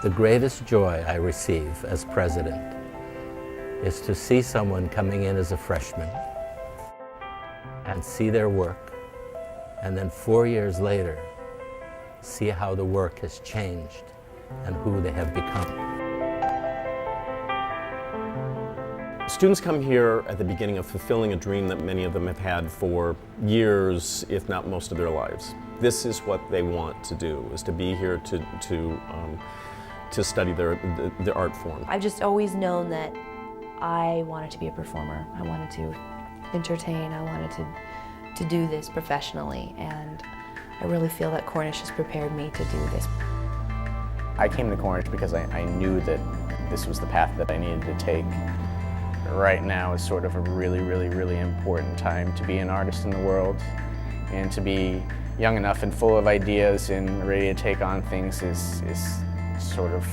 The greatest joy I receive as president is to see someone coming in as a freshman and see their work, and then 4 years later, see how the work has changed and who they have become. Students come here at the beginning of fulfilling a dream that many of them have had for years, if not most of their lives. This is what they want to do, is to be here to study the art form. I've just always known that I wanted to be a performer. I wanted to entertain. I wanted to do this professionally, and I really feel that Cornish has prepared me to do this. I came to Cornish because I knew that this was the path that I needed to take. Right now is sort of a really important time to be an artist in the world, and to be young enough and full of ideas and ready to take on things is sort of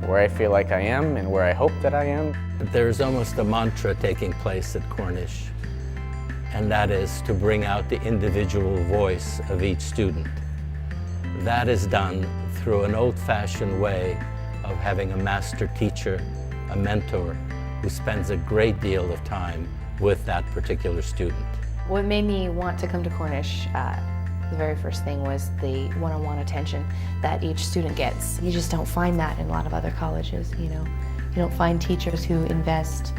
where I feel like I am and where I hope that I am. There's almost a mantra taking place at Cornish, and that is to bring out the individual voice of each student. That is done through an old-fashioned way of having a master teacher, a mentor, who spends a great deal of time with that particular student. What made me want to come to Cornish, the very first thing was the one-on-one attention that each student gets. You just don't find that in a lot of other colleges, you know. You don't find teachers who invest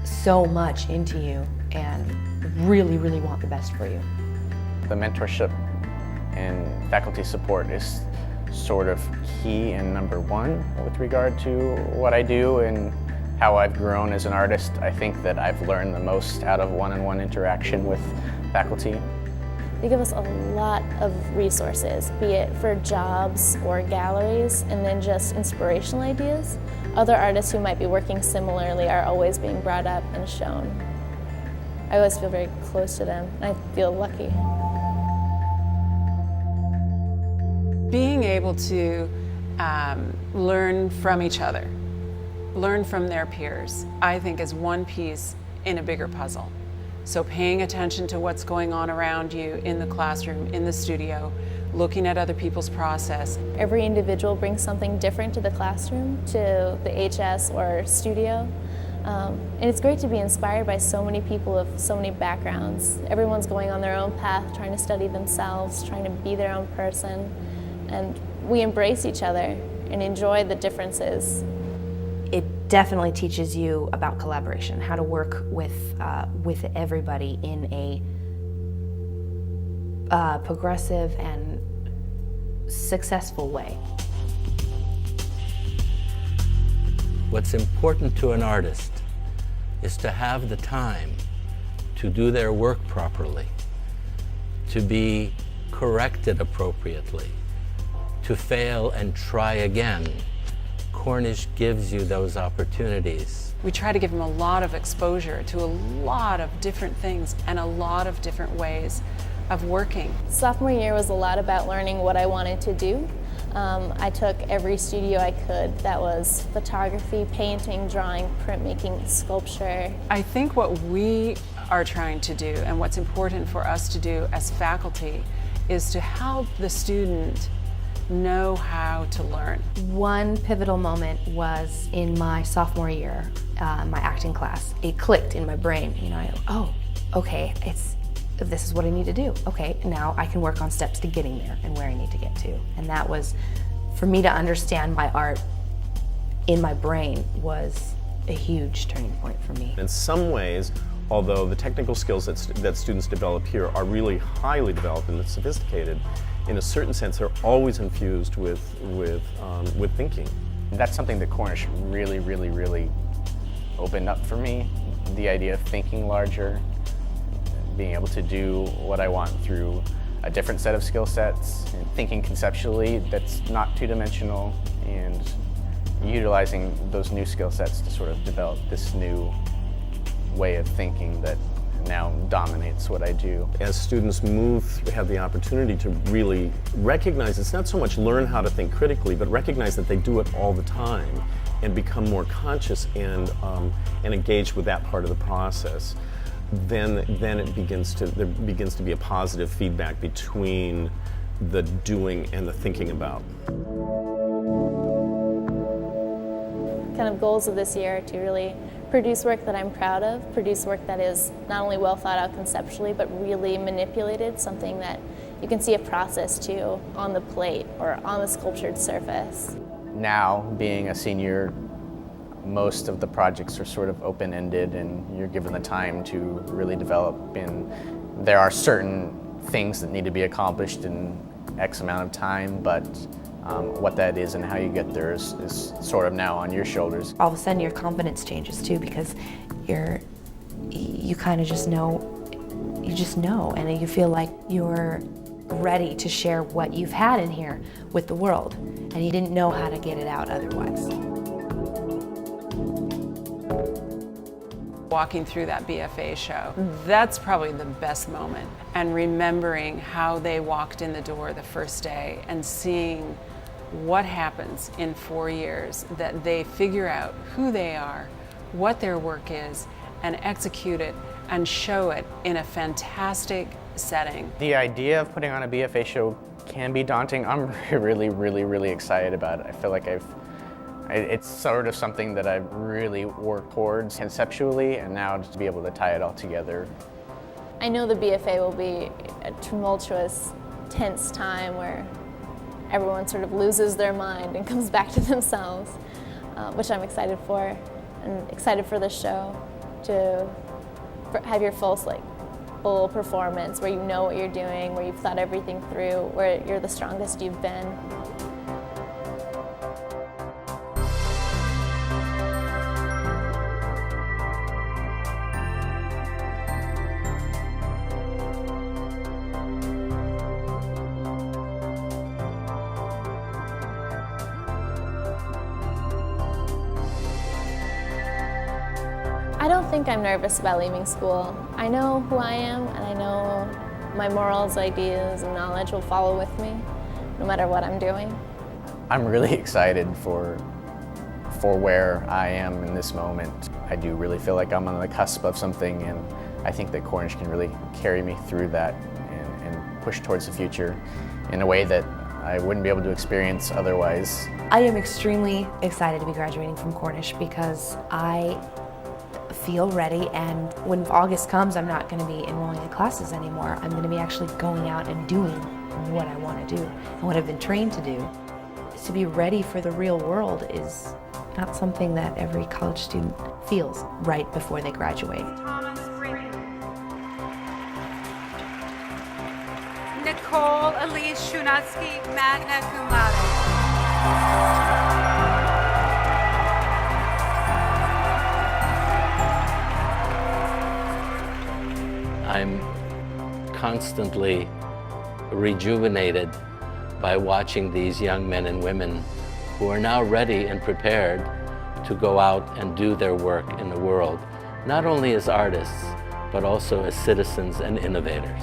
so much into you and really want the best for you. The mentorship and faculty support is sort of key and number one with regard to what I do and how I've grown as an artist. I think that I've learned the most out of one-on-one interaction with faculty. They give us a lot of resources, be it for jobs or galleries, and then just inspirational ideas. Other artists who might be working similarly are always being brought up and shown. I always feel very close to them, and I feel lucky. Being able to learn from each other, learn from their peers, I think is one piece in a bigger puzzle. So paying attention to what's going on around you in the classroom, in the studio, looking at other people's process. Every individual brings something different to the classroom, to the HS or studio. And it's great to be inspired by so many people of so many backgrounds. Everyone's going on their own path, trying to study themselves, trying to be their own person. And we embrace each other and enjoy the differences. It definitely teaches you about collaboration, how to work with everybody in a progressive and successful way. What's important to an artist is to have the time to do their work properly, to be corrected appropriately, to fail and try again. Cornish gives you those opportunities. We try to give them a lot of exposure to a lot of different things and a lot of different ways of working. Sophomore year was a lot about learning what I wanted to do. I took every studio I could. That was photography, painting, drawing, printmaking, sculpture. I think what we are trying to do and what's important for us to do as faculty is to help the student know how to learn. One pivotal moment was in my sophomore year, my acting class. It clicked in my brain. You know, I go, oh, okay, this is what I need to do. Okay, now I can work on steps to getting there and where I need to get to. And that was, for me to understand my art in my brain, was a huge turning point for me. In some ways, although the technical skills that students develop here are really highly developed and sophisticated, in a certain sense, they're always infused with thinking. That's something that Cornish really opened up for me. The idea of thinking larger, being able to do what I want through a different set of skill sets, and thinking conceptually that's not two-dimensional, and utilizing those new skill sets to sort of develop this new way of thinking that now dominates what I do. As students have the opportunity to really recognize, it's not so much learn how to think critically, but recognize that they do it all the time and become more conscious and engaged with that part of the process. Then there begins to be a positive feedback between the doing and the thinking about. kind of goals of this year to really produce work that I'm proud of, produce work that is not only well thought out conceptually, but really manipulated, something that you can see a process to on the plate or on the sculptured surface. Now, being a senior, most of the projects are sort of open-ended and you're given the time to really develop, and there are certain things that need to be accomplished in X amount of time, but what that is and how you get there is sort of now on your shoulders. All of a sudden your confidence changes too, because you kind of just know, and you feel like you're ready to share what you've had in here with the world, and you didn't know how to get it out otherwise. Walking through that BFA show, that's probably the best moment. And remembering how they walked in the door the first day and seeing what happens in 4 years, that they figure out who they are, what their work is, and execute it and show it in a fantastic setting. The idea of putting on a BFA show can be daunting. I'm really, really, really excited about it. I feel like it's sort of something that I've really worked towards conceptually, and now just to be able to tie it all together. I know the BFA will be a tumultuous, tense time where everyone sort of loses their mind and comes back to themselves, which I'm excited for, and excited for this show to have your full performance, where you know what you're doing, where you've thought everything through, where you're the strongest you've been. I don't think I'm nervous about leaving school. I know who I am, and I know my morals, ideas, and knowledge will follow with me, no matter what I'm doing. I'm really excited for where I am in this moment. I do really feel like I'm on the cusp of something, and I think that Cornish can really carry me through that and push towards the future in a way that I wouldn't be able to experience otherwise. I am extremely excited to be graduating from Cornish because I feel ready, and when August comes, I'm not going to be enrolling in classes anymore. I'm going to be actually going out and doing what I want to do and what I've been trained to do. To be ready for the real world is not something that every college student feels right before they graduate. Nicole Elise Shunatsky, magna cum laude. I'm constantly rejuvenated by watching these young men and women who are now ready and prepared to go out and do their work in the world, not only as artists, but also as citizens and innovators.